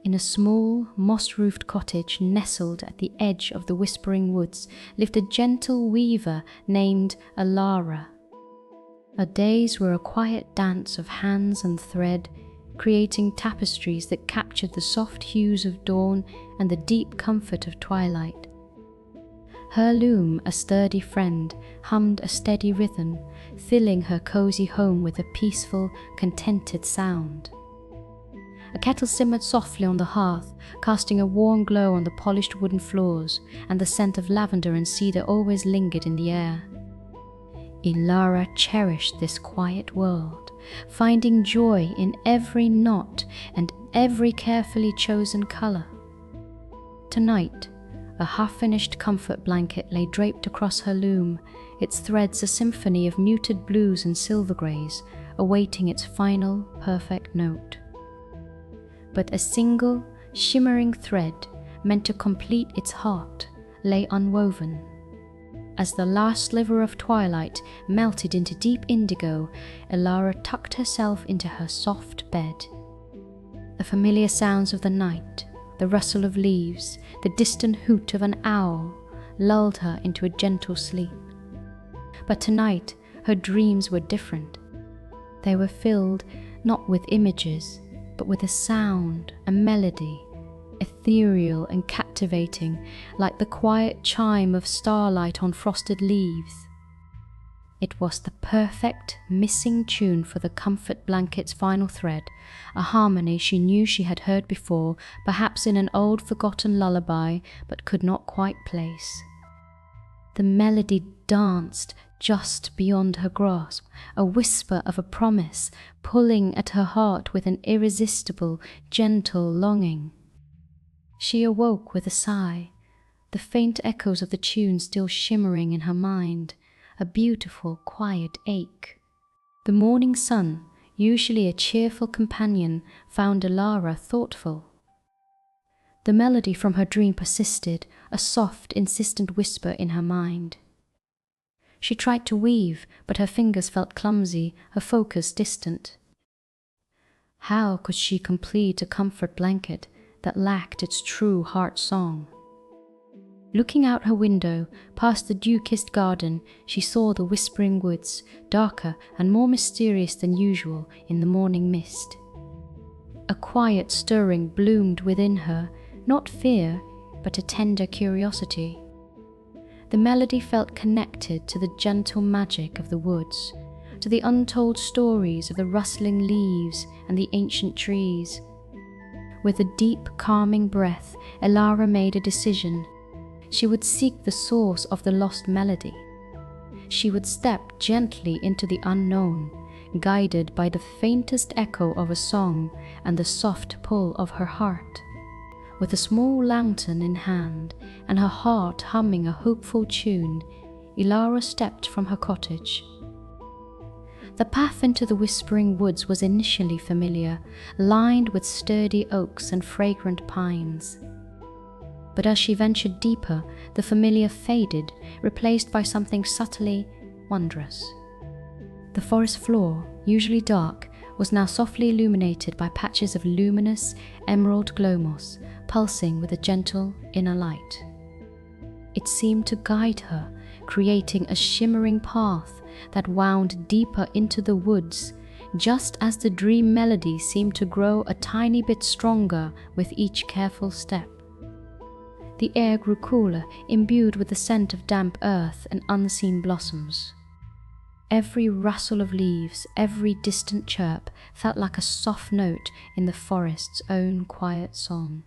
In a small, moss-roofed cottage nestled at the edge of the whispering woods lived a gentle weaver named Elara. Her days were a quiet dance of hands and thread, creating tapestries that captured the soft hues of dawn and the deep comfort of twilight. Her loom, a sturdy friend, hummed a steady rhythm, filling her cozy home with a peaceful, contented sound. A kettle simmered softly on the hearth, casting a warm glow on the polished wooden floors, and the scent of lavender and cedar always lingered in the air. Elara cherished this quiet world, finding joy in every knot and every carefully chosen color. Tonight, a half-finished comfort blanket lay draped across her loom, its threads a symphony of muted blues and silver greys, awaiting its final, perfect note. But a single, shimmering thread, meant to complete its heart, lay unwoven. As the last sliver of twilight melted into deep indigo, Elara tucked herself into her soft bed. The familiar sounds of the night, the rustle of leaves, the distant hoot of an owl, lulled her into a gentle sleep. But tonight, her dreams were different. They were filled not with images, but with a sound, a melody, ethereal and captivating, like the quiet chime of starlight on frosted leaves. It was the perfect missing tune for the comfort blanket's final thread, a harmony she knew she had heard before, perhaps in an old forgotten lullaby, but could not quite place. The melody danced just beyond her grasp, a whisper of a promise, pulling at her heart with an irresistible, gentle longing. She awoke with a sigh, the faint echoes of the tune still shimmering in her mind, a beautiful, quiet ache. The morning sun, usually a cheerful companion, found Elara thoughtful. The melody from her dream persisted, a soft, insistent whisper in her mind. She tried to weave, but her fingers felt clumsy, her focus distant. How could she complete a comfort blanket that lacked its true heart song? Looking out her window, past the dew-kissed garden, she saw the whispering woods, darker and more mysterious than usual in the morning mist. A quiet stirring bloomed within her, not fear, but a tender curiosity. The melody felt connected to the gentle magic of the woods, to the untold stories of the rustling leaves and the ancient trees. With a deep, calming breath, Elara made a decision. She would seek the source of the lost melody. She would step gently into the unknown, guided by the faintest echo of a song and the soft pull of her heart. With a small lantern in hand and her heart humming a hopeful tune, Elara stepped from her cottage. The path into the whispering woods was initially familiar, lined with sturdy oaks and fragrant pines. But as she ventured deeper, the familiar faded, replaced by something subtly wondrous. The forest floor, usually dark, was now softly illuminated by patches of luminous, emerald glow moss, pulsing with a gentle inner light. It seemed to guide her, creating a shimmering path that wound deeper into the woods, just as the dream melody seemed to grow a tiny bit stronger with each careful step. The air grew cooler, imbued with the scent of damp earth and unseen blossoms. Every rustle of leaves, every distant chirp felt like a soft note in the forest's own quiet song.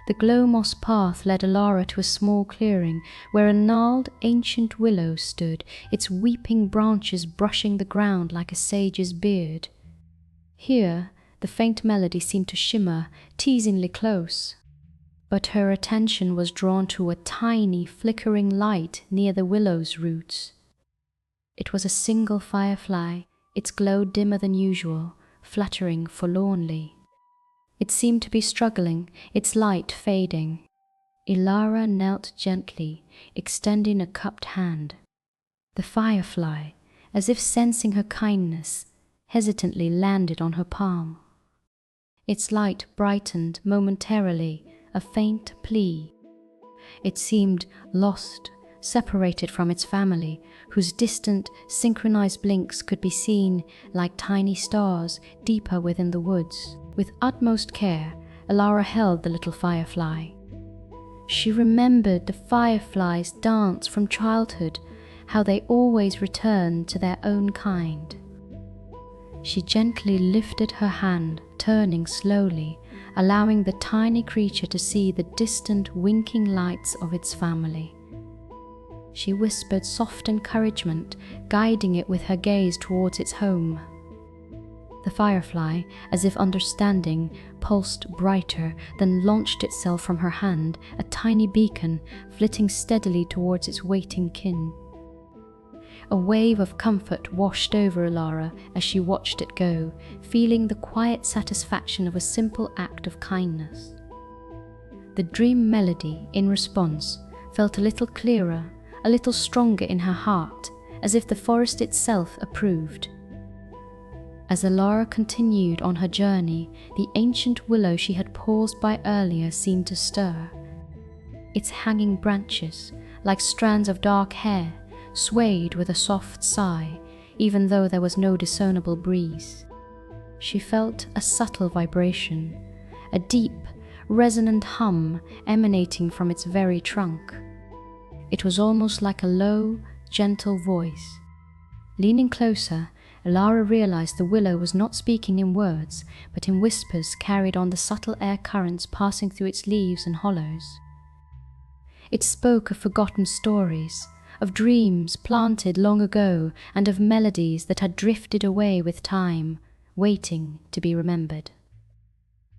The glow moss path led Elara to a small clearing where a gnarled, ancient willow stood, its weeping branches brushing the ground like a sage's beard. Here, the faint melody seemed to shimmer, teasingly close. But her attention was drawn to a tiny, flickering light near the willow's roots. It was a single firefly, its glow dimmer than usual, fluttering forlornly. It seemed to be struggling, its light fading. Elara knelt gently, extending a cupped hand. The firefly, as if sensing her kindness, hesitantly landed on her palm. Its light brightened momentarily, a faint plea. It seemed lost, separated from its family, whose distant, synchronized blinks could be seen like tiny stars deeper within the woods. With utmost care, Elara held the little firefly. She remembered the firefly's dance from childhood, how they always returned to their own kind. She gently lifted her hand, turning slowly, allowing the tiny creature to see the distant winking lights of its family. She whispered soft encouragement, guiding it with her gaze towards its home. The firefly, as if understanding, pulsed brighter, then launched itself from her hand, a tiny beacon, flitting steadily towards its waiting kin. A wave of comfort washed over Elara as she watched it go, feeling the quiet satisfaction of a simple act of kindness. The dream melody, in response, felt a little clearer, a little stronger in her heart, as if the forest itself approved. As Elara continued on her journey, the ancient willow she had paused by earlier seemed to stir. Its hanging branches, like strands of dark hair, swayed with a soft sigh, even though there was no discernible breeze. She felt a subtle vibration, a deep, resonant hum emanating from its very trunk. It was almost like a low, gentle voice. Leaning closer, Elara realized the willow was not speaking in words, but in whispers carried on the subtle air currents passing through its leaves and hollows. It spoke of forgotten stories, of dreams planted long ago, and of melodies that had drifted away with time, waiting to be remembered.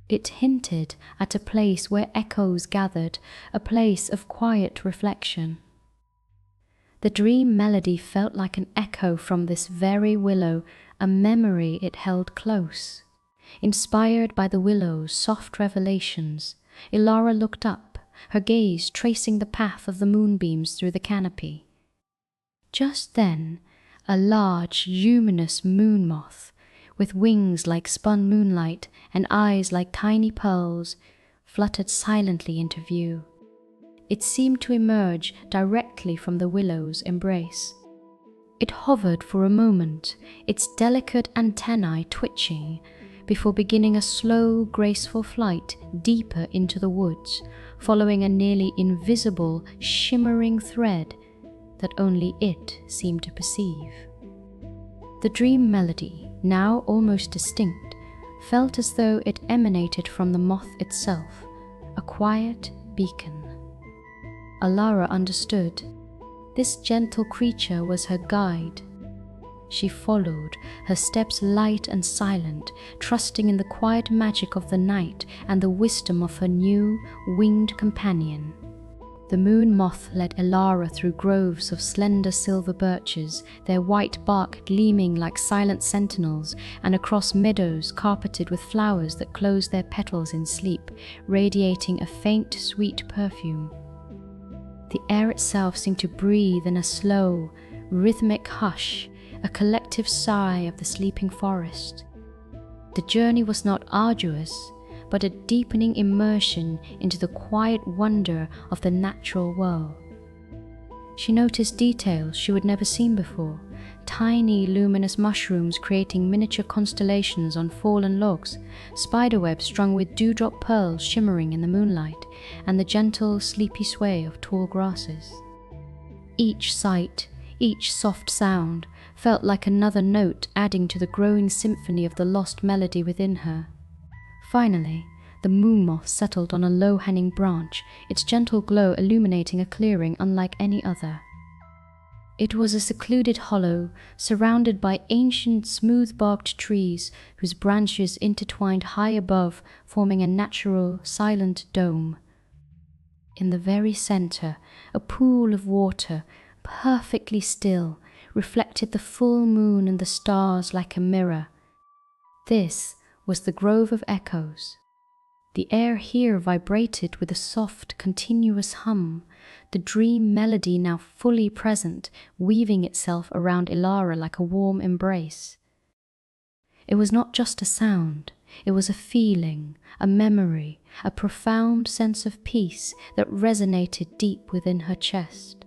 It hinted at a place where echoes gathered, a place of quiet reflection. The dream melody felt like an echo from this very willow, a memory it held close. Inspired by the willow's soft revelations, Elara looked up, her gaze tracing the path of the moonbeams through the canopy. Just then, a large, luminous moon moth, with wings like spun moonlight and eyes like tiny pearls, fluttered silently into view. It seemed to emerge directly from the willow's embrace. It hovered for a moment, its delicate antennae twitching, before beginning a slow, graceful flight deeper into the woods, following a nearly invisible, shimmering thread that only it seemed to perceive. The dream melody, now almost distinct, felt as though it emanated from the moth itself, a quiet beacon. Elara understood. This gentle creature was her guide. She followed, her steps light and silent, trusting in the quiet magic of the night and the wisdom of her new, winged companion. The moon moth led Elara through groves of slender silver birches, their white bark gleaming like silent sentinels, and across meadows carpeted with flowers that closed their petals in sleep, radiating a faint, sweet perfume. The air itself seemed to breathe in a slow, rhythmic hush, a collective sigh of the sleeping forest. The journey was not arduous, but a deepening immersion into the quiet wonder of the natural world. She noticed details she would never seen before, tiny luminous mushrooms creating miniature constellations on fallen logs, spiderwebs strung with dewdrop pearls shimmering in the moonlight, and the gentle, sleepy sway of tall grasses. Each sight, each soft sound, felt like another note adding to the growing symphony of the lost melody within her. Finally, the moon moth settled on a low-hanging branch, its gentle glow illuminating a clearing unlike any other. It was a secluded hollow, surrounded by ancient smooth-barked trees whose branches intertwined high above, forming a natural, silent dome. In the very center, a pool of water, perfectly still, reflected the full moon and the stars like a mirror. This was the Grove of Echoes. The air here vibrated with a soft, continuous hum, the dream melody now fully present, weaving itself around Elara like a warm embrace. It was not just a sound, It was a feeling, a memory, a profound sense of peace that resonated deep within her chest.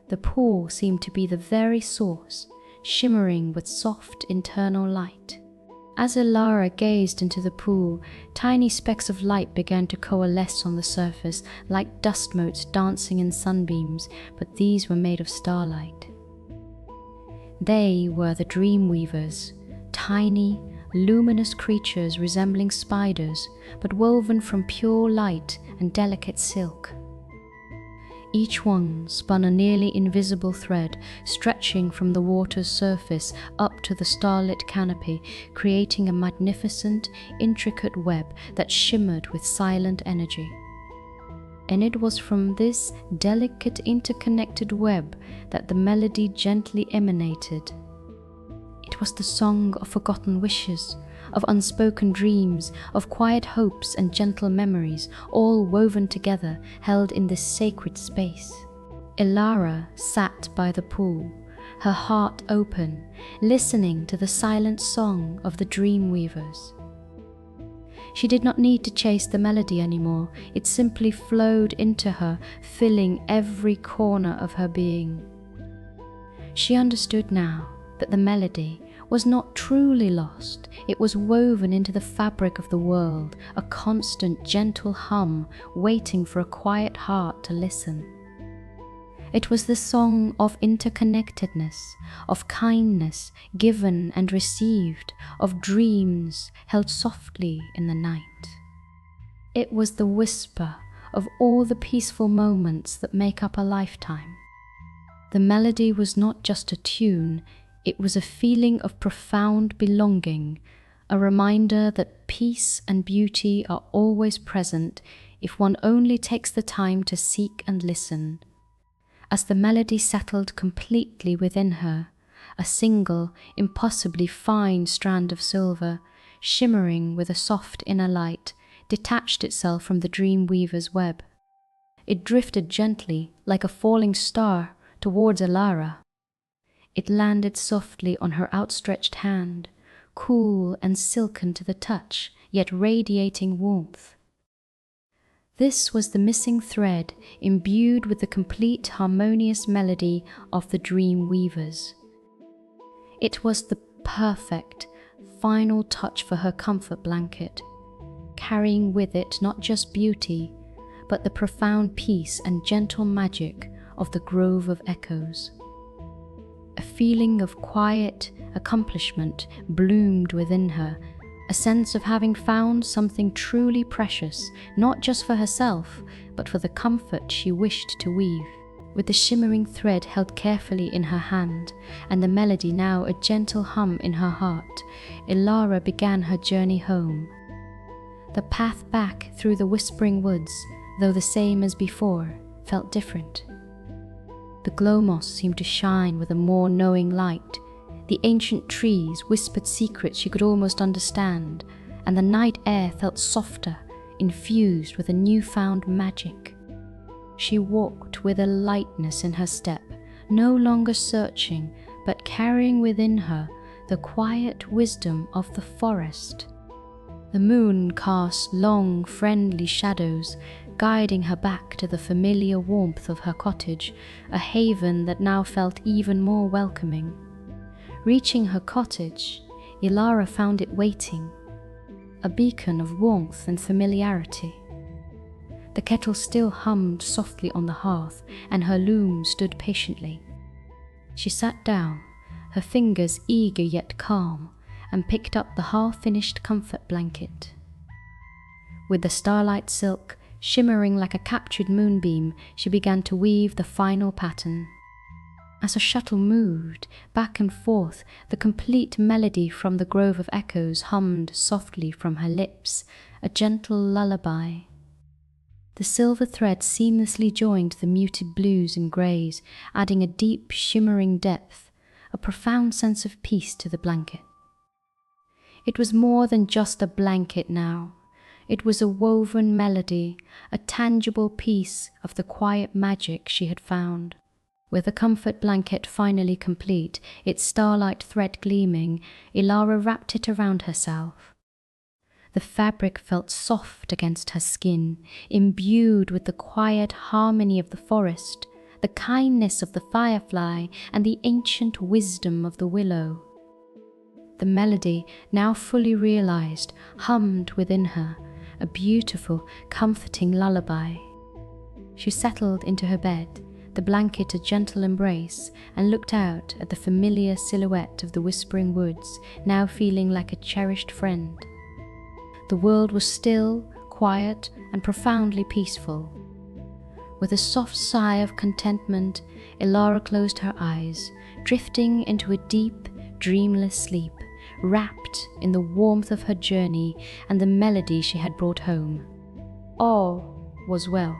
The pool seemed to be the very source, shimmering with soft internal light. As Elara gazed into the pool, tiny specks of light began to coalesce on the surface, like dust motes dancing in sunbeams, but these were made of starlight. They were the dream weavers, tiny, luminous creatures resembling spiders, but woven from pure light and delicate silk. Each one spun a nearly invisible thread, stretching from the water's surface up to the starlit canopy, creating a magnificent, intricate web that shimmered with silent energy. And it was from this delicate, interconnected web that the melody gently emanated. It was the song of forgotten wishes, of unspoken dreams, of quiet hopes and gentle memories, all woven together, held in this sacred space. Elara sat by the pool, her heart open, listening to the silent song of the dream weavers. She did not need to chase the melody anymore. It simply flowed into her, filling every corner of her being. She understood now that the melody was not truly lost. It was woven into the fabric of the world, a constant, gentle hum waiting for a quiet heart to listen. It was the song of interconnectedness, of kindness given and received, of dreams held softly in the night. It was the whisper of all the peaceful moments that make up a lifetime. The melody was not just a tune, it was a feeling of profound belonging, a reminder that peace and beauty are always present if one only takes the time to seek and listen. As the melody settled completely within her, a single, impossibly fine strand of silver, shimmering with a soft inner light, detached itself from the dream weaver's web. It drifted gently, like a falling star, towards Elara. It landed softly on her outstretched hand, cool and silken to the touch, yet radiating warmth. This was the missing thread imbued with the complete harmonious melody of the dream weavers. It was the perfect, final touch for her comfort blanket, carrying with it not just beauty, but the profound peace and gentle magic of the Grove of Echoes. A feeling of quiet accomplishment bloomed within her, a sense of having found something truly precious, not just for herself, but for the comfort she wished to weave. With the shimmering thread held carefully in her hand, and the melody now a gentle hum in her heart, Elara began her journey home. The path back through the whispering woods, though the same as before, felt different. The glow moss seemed to shine with a more knowing light. The ancient trees whispered secrets she could almost understand, and the night air felt softer, infused with a newfound magic. She walked with a lightness in her step, no longer searching, but carrying within her the quiet wisdom of the forest. The moon cast long, friendly shadows, guiding her back to the familiar warmth of her cottage, a haven that now felt even more welcoming. Reaching her cottage, Elara found it waiting, a beacon of warmth and familiarity. The kettle still hummed softly on the hearth, and her loom stood patiently. She sat down, her fingers eager yet calm, and picked up the half-finished comfort blanket. With the starlight silk shimmering like a captured moonbeam, she began to weave the final pattern. As her shuttle moved back and forth, the complete melody from the Grove of Echoes hummed softly from her lips, a gentle lullaby. The silver thread seamlessly joined the muted blues and greys, adding a deep, shimmering depth, a profound sense of peace to the blanket. It was more than just a blanket now. It was a woven melody, a tangible piece of the quiet magic she had found. With the comfort blanket finally complete, its starlight thread gleaming, Elara wrapped it around herself. The fabric felt soft against her skin, imbued with the quiet harmony of the forest, the kindness of the firefly, and the ancient wisdom of the willow. The melody, now fully realized, hummed within her, a beautiful, comforting lullaby. She settled into her bed, the blanket a gentle embrace, and looked out at the familiar silhouette of the whispering woods, now feeling like a cherished friend. The world was still, quiet, and profoundly peaceful. With a soft sigh of contentment, Elara closed her eyes, drifting into a deep, dreamless sleep, wrapped in the warmth of her journey and the melody she had brought home. All was well.